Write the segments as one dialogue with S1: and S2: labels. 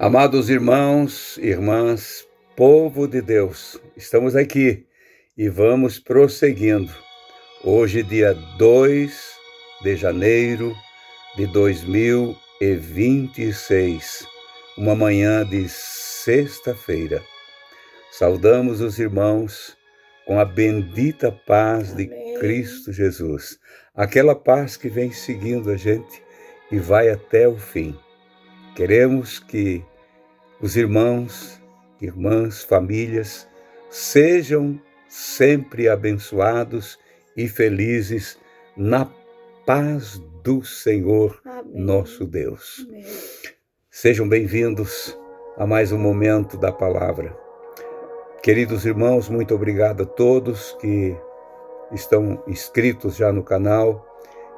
S1: Amados irmãos, irmãs, povo de Deus, estamos aqui e vamos prosseguindo. Hoje, dia 2 de janeiro de 2026, uma manhã de sexta-feira. Saudamos os irmãos com a bendita paz de Cristo Jesus, aquela paz que vem seguindo a gente e vai até o fim. Queremos que os irmãos, irmãs, famílias sejam sempre abençoados e felizes na paz do Senhor, Amém. Nosso Deus. Amém. Sejam bem-vindos a mais um momento da palavra. Queridos irmãos, muito obrigado a todos que estão inscritos já no canal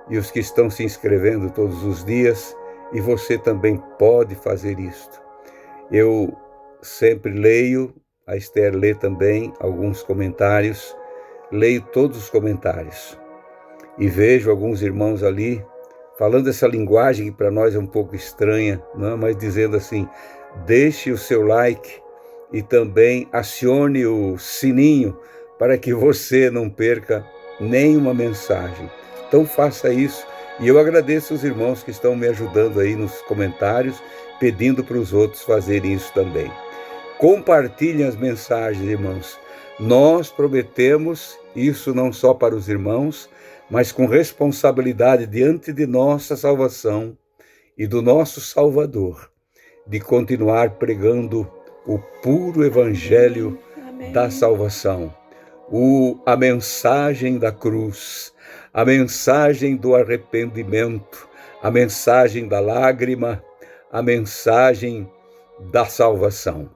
S1: e os que estão se inscrevendo todos os dias, e você também pode fazer isto. Eu sempre leio, a Esther lê também alguns comentários, leio todos os comentários e vejo alguns irmãos ali falando essa linguagem que para nós é um pouco estranha, não é? Mas dizendo assim: deixe o seu like e também acione o sininho para que você não perca nenhuma mensagem. Então faça isso, e eu agradeço os irmãos que estão me ajudando aí nos comentários, pedindo para os outros fazerem isso também. Compartilhem as mensagens, irmãos. Nós prometemos isso não só para os irmãos, mas com responsabilidade diante de nossa salvação e do nosso Salvador, de continuar pregando o puro evangelho Amém. Da salvação, a mensagem da cruz, a mensagem do arrependimento, a mensagem da lágrima, a mensagem da salvação.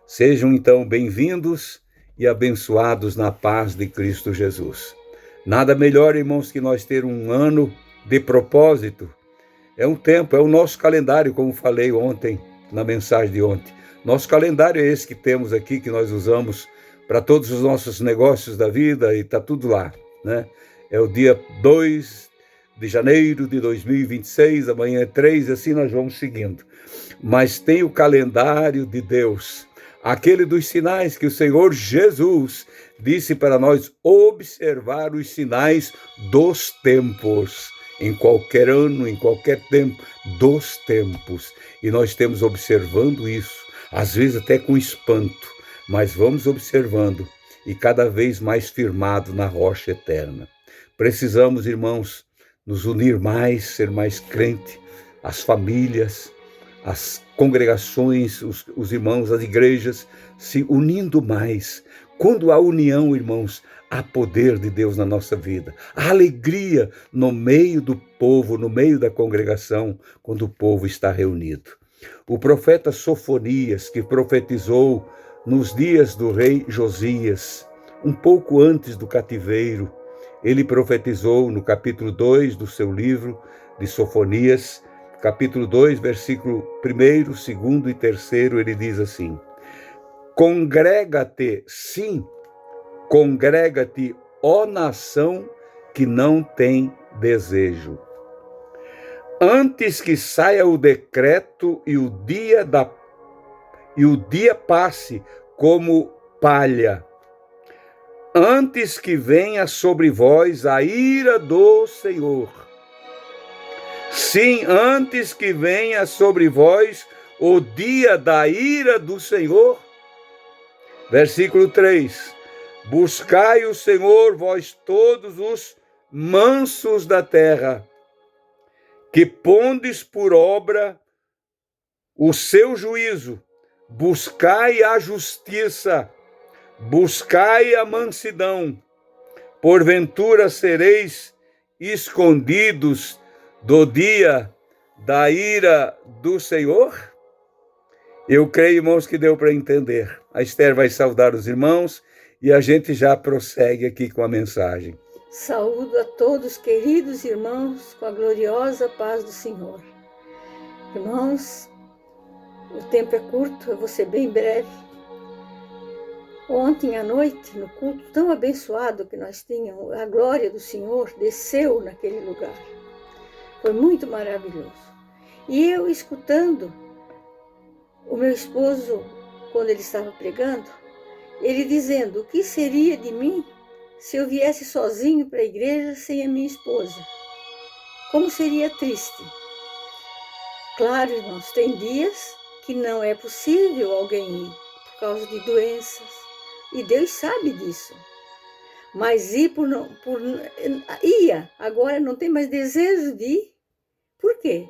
S1: Sejam então bem-vindos e abençoados na paz de Cristo Jesus. Nada melhor, irmãos, que nós ter um ano de propósito. É um tempo, é o nosso calendário, como falei ontem, na mensagem de ontem. Nosso calendário é esse que temos aqui, que nós usamos para todos os nossos negócios da vida, e está tudo lá, né? É o dia 2 de janeiro de 2026, amanhã é 3, assim nós vamos seguindo. Mas tem o calendário de Deus, aquele dos sinais que o Senhor Jesus disse para nós observar os sinais dos tempos, em qualquer ano, em qualquer tempo, dos tempos. E nós temos observando isso, às vezes até com espanto, mas vamos observando e cada vez mais firmado na rocha eterna. Precisamos, irmãos, nos unir mais, ser mais crente, as famílias, as congregações, os irmãos, as igrejas, se unindo mais. Quando há união, irmãos, há poder de Deus na nossa vida. Há alegria no meio do povo, no meio da congregação, quando o povo está reunido. O profeta Sofonias, que profetizou nos dias do rei Josias, um pouco antes do cativeiro, ele profetizou no capítulo 2 do seu livro de Sofonias, capítulo 2, versículo 1, 2 e 3, ele diz assim: congrega-te, sim, congrega-te, ó nação que não tem desejo. Antes que saia o decreto e o dia passe como palha, antes que venha sobre vós a ira do Senhor. Sim, antes que venha sobre vós o dia da ira do Senhor. Versículo 3. Buscai o Senhor, vós todos os mansos da terra, que pondes por obra o seu juízo. Buscai a justiça, buscai a mansidão, porventura sereis escondidos do dia da ira do Senhor? Eu creio, irmãos, que deu para entender. A Esther vai saudar os irmãos e a gente já prossegue aqui com a mensagem.
S2: Saúdo a todos, queridos irmãos, com a gloriosa paz do Senhor. Irmãos, o tempo é curto, eu vou ser bem breve. Ontem à noite, no culto tão abençoado que nós tínhamos, a glória do Senhor desceu naquele lugar. Foi muito maravilhoso. E eu escutando o meu esposo, quando ele estava pregando, ele dizendo: o que seria de mim se eu viesse sozinho para a igreja sem a minha esposa? Como seria triste. Claro, irmãos, tem dias que não é possível alguém ir por causa de doenças, e Deus sabe disso. Mas ir ia, agora não tem mais desejo de ir. Por quê?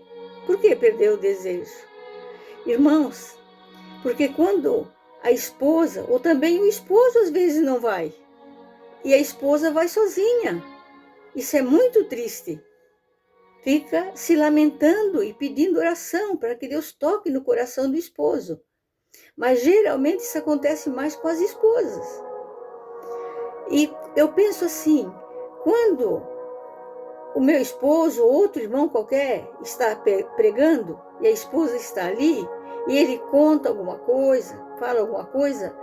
S2: Por que perdeu o desejo? Irmãos, porque quando a esposa, ou também o esposo às vezes não vai, e a esposa vai sozinha, isso é muito triste. Fica se lamentando e pedindo oração para que Deus toque no coração do esposo. Mas geralmente isso acontece mais com as esposas. E eu penso assim, quando o meu esposo ou outro irmão qualquer está pregando e a esposa está ali e ele conta alguma coisa, fala alguma coisa,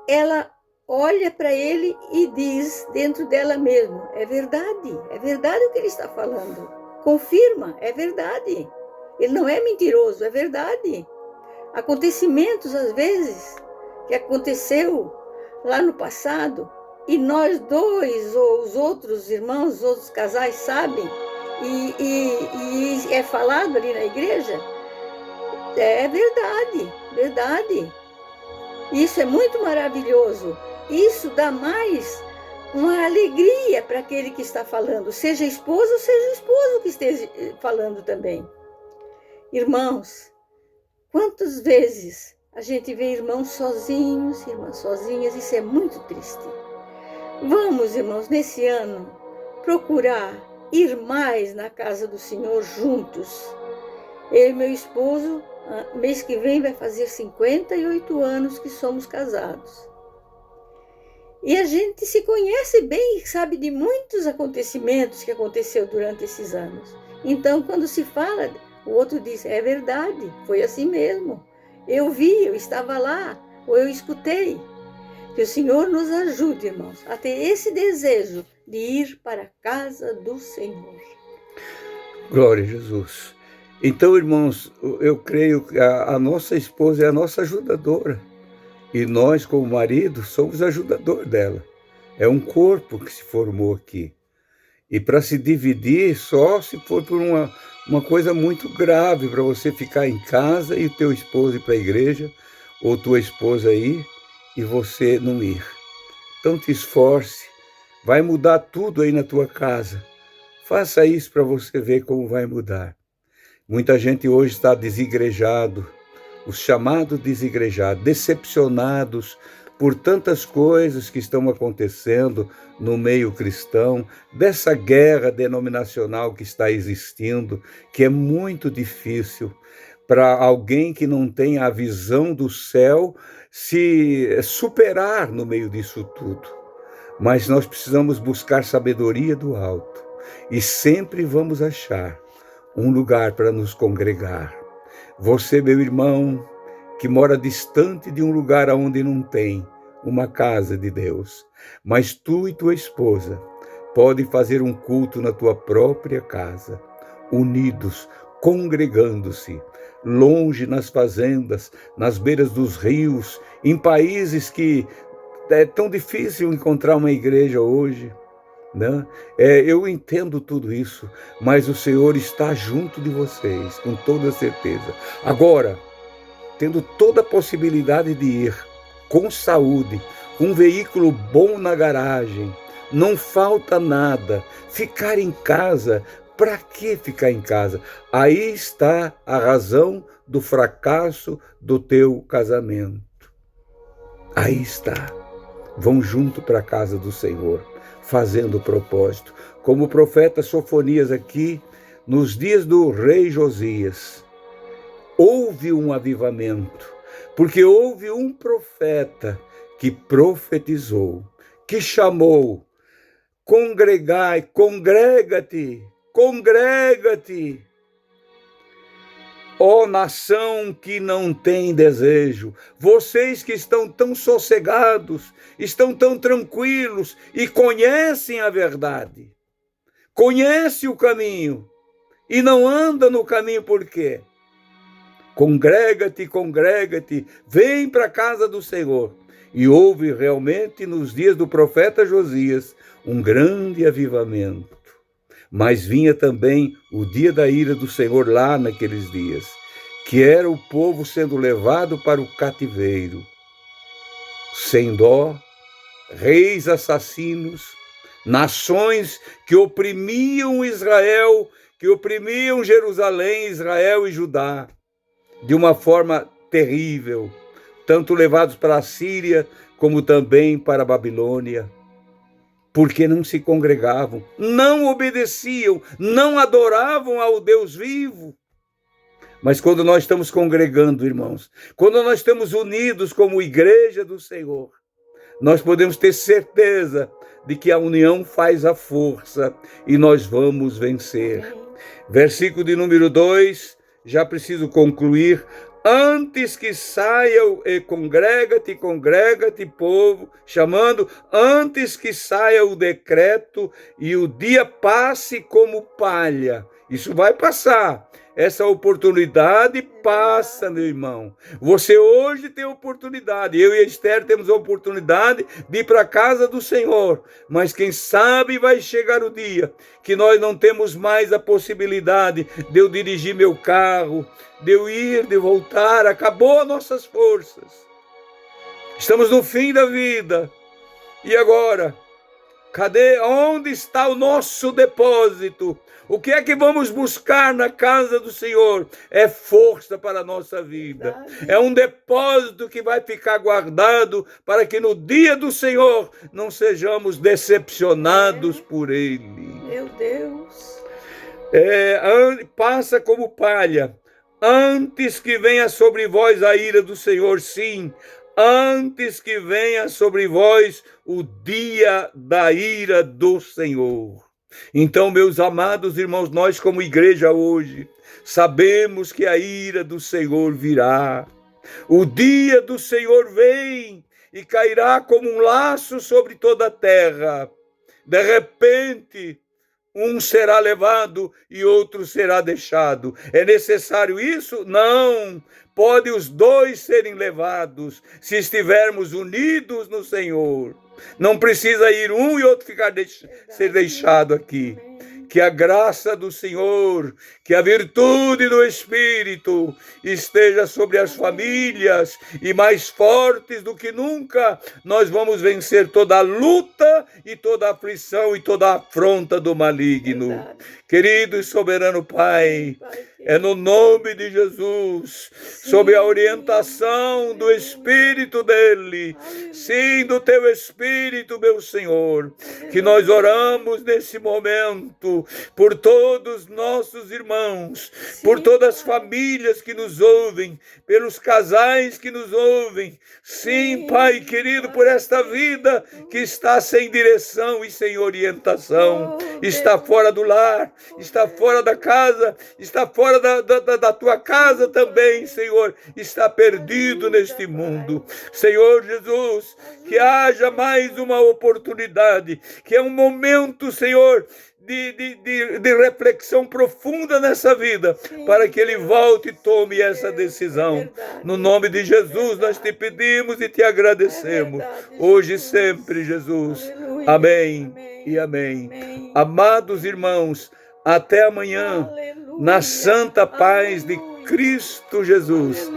S2: ela olha para ele e diz dentro dela mesma: é verdade o que ele está falando. Confirma, é verdade. Ele não é mentiroso, é verdade. Acontecimentos, às vezes, que aconteceu lá no passado, e nós dois ou os outros irmãos, os outros casais sabem, e é falado ali na igreja, é verdade. Isso é muito maravilhoso. Isso dá mais uma alegria para aquele que está falando, seja esposa ou seja o esposo que esteja falando também. Irmãos, quantas vezes a gente vê irmãos sozinhos, irmãs sozinhas, isso é muito triste. Vamos, irmãos, nesse ano, procurar ir mais na casa do Senhor juntos. Eu e meu esposo, mês que vem vai fazer 58 anos que somos casados. E a gente se conhece bem e sabe de muitos acontecimentos que aconteceu durante esses anos. Então, quando se fala, o outro diz: é verdade, foi assim mesmo. Eu vi, eu estava lá, ou eu escutei. Que o Senhor nos ajude, irmãos, a ter esse desejo de ir para a casa do Senhor.
S1: Glória a Jesus. Então, irmãos, eu creio que a nossa esposa é a nossa ajudadora. E nós, como marido, somos ajudador dela. É um corpo que se formou aqui. E para se dividir, só se for por uma coisa muito grave, para você ficar em casa e o teu esposo ir para a igreja, ou tua esposa ir e você não ir. Então te esforce, vai mudar tudo aí na tua casa. Faça isso para você ver como vai mudar. Muita gente hoje está desigrejado, os chamados desigrejados, decepcionados por tantas coisas que estão acontecendo no meio cristão, dessa guerra denominacional que está existindo, que é muito difícil para alguém que não tem a visão do céu se superar no meio disso tudo. Mas nós precisamos buscar sabedoria do alto e sempre vamos achar um lugar para nos congregar. Você, meu irmão, que mora distante de um lugar onde não tem uma casa de Deus, mas tu e tua esposa podem fazer um culto na tua própria casa, unidos, congregando-se, longe nas fazendas, nas beiras dos rios, em países que é tão difícil encontrar uma igreja hoje, né? Eu entendo tudo isso, mas o Senhor está junto de vocês, com toda certeza. Agora, tendo toda a possibilidade de ir, com saúde, um veículo bom na garagem, não falta nada, ficar em casa, para que ficar em casa? Aí está a razão do fracasso do teu casamento. Aí está. Vão junto para a casa do Senhor, fazendo o propósito. Como o profeta Sofonias aqui, nos dias do rei Josias, houve um avivamento, porque houve um profeta que profetizou, que chamou: congregai, congrega-te, congrega-te, ó nação que não tem desejo, vocês que estão tão sossegados, estão tão tranquilos e conhecem a verdade, conhecem o caminho e não andam no caminho por quê? Congrega-te, congrega-te, vem para a casa do Senhor. E houve realmente nos dias do profeta Josias um grande avivamento. Mas vinha também o dia da ira do Senhor lá naqueles dias, que era o povo sendo levado para o cativeiro. Sem dó, reis assassinos, nações que oprimiam Israel, que oprimiam Jerusalém, Israel e Judá, de uma forma terrível, tanto levados para a Síria, como também para a Babilônia, porque não se congregavam, não obedeciam, não adoravam ao Deus vivo. Mas quando nós estamos congregando, irmãos, quando nós estamos unidos como igreja do Senhor, nós podemos ter certeza de que a união faz a força e nós vamos vencer. Versículo de número 2, já preciso concluir. Antes que saia, congrega-te, congrega-te, povo, chamando, antes que saia o decreto e o dia passe como palha. Isso vai passar. Essa oportunidade passa, meu irmão. Você hoje tem oportunidade. Eu e a Esther temos a oportunidade de ir para a casa do Senhor. Mas quem sabe vai chegar o dia que nós não temos mais a possibilidade de eu dirigir meu carro, de eu ir, de voltar. Acabou as nossas forças. Estamos no fim da vida. E agora? Cadê? Onde está o nosso depósito? O que é que vamos buscar na casa do Senhor? É força para a nossa vida. É um depósito que vai ficar guardado para que no dia do Senhor não sejamos decepcionados por Ele.
S2: Meu Deus.
S1: Passa como palha. Antes que venha sobre vós a ira do Senhor, sim. Antes que venha sobre vós o dia da ira do Senhor. Então, meus amados irmãos, nós como igreja hoje, sabemos que a ira do Senhor virá. O dia do Senhor vem e cairá como um laço sobre toda a terra. De repente, um será levado e outro será deixado. É necessário isso? Não. Pode os dois serem levados, se estivermos unidos no Senhor. Não precisa ir um e outro ser deixado aqui. Que a graça do Senhor, que a virtude do Espírito esteja sobre as famílias e mais fortes do que nunca, nós vamos vencer toda a luta e toda a aflição e toda a afronta do maligno. Querido e soberano Pai, é no nome de Jesus, sob a orientação do Espírito dele, sim, do teu Espírito, meu Senhor, que nós oramos nesse momento por todos nossos irmãos, por todas as famílias que nos ouvem, pelos casais que nos ouvem. Sim, Pai querido, por esta vida que está sem direção e sem orientação, está fora do lar, está fora da casa, está fora da tua casa também, Senhor, está perdido neste mundo. Senhor Jesus, que haja mais uma oportunidade, que é um momento, Senhor, de reflexão profunda nessa vida, para que ele volte e tome essa decisão. No nome de Jesus nós te pedimos e te agradecemos, hoje e sempre, Jesus. Amém e amém. Amados irmãos, até amanhã, na santa paz de Cristo Jesus.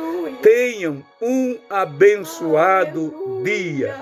S1: Tenham um abençoado dia.